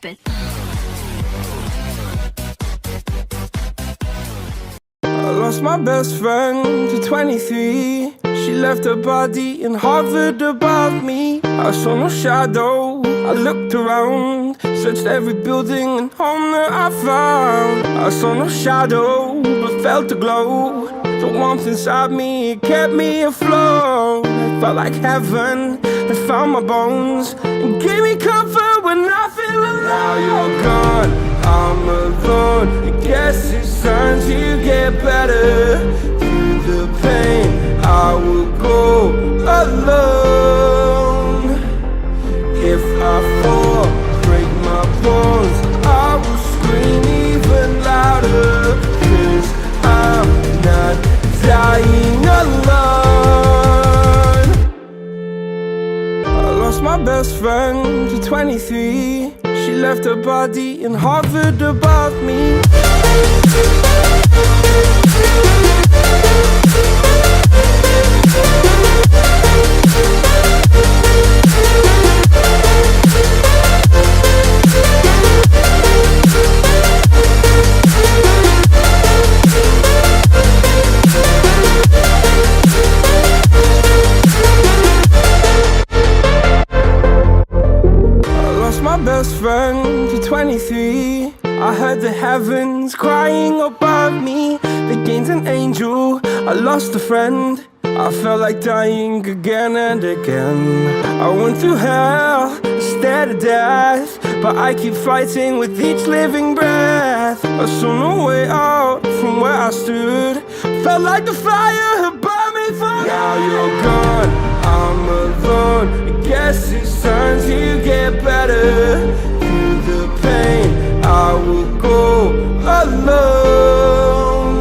it. I lost my best friend to 23. She left her body and hovered above me. I saw no shadow, I looked around, searched every building and home that I found. I saw no shadow, but felt a glow. The warmth inside me, it kept me afloat. It felt like heaven that found my bones and gave me comfort when I feel alone. Now you're gone, I'm alone. I guess it's time to get better. Through the pain, I will go alone. If I fall, break my bones, I will scream even louder. 'Cause I'm not dying alone. I lost my best friend to 23. She left her body and hovered above me. My best friend to 23. I heard the heavens crying above me. They gained an angel, I lost a friend. I felt like dying again and again. I went through hell, stared at death, but I keep fighting with each living breath. I saw no way out from where I stood. Felt like the fire had burned me for good. Now you're gone, I'm alone. I guess it's time to get better. Through the pain, I will go alone.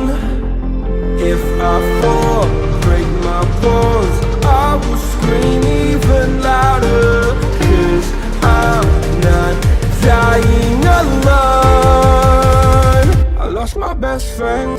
If I fall, break my bones, I will scream even louder. 'Cause I'm not dying alone. I lost my best friend.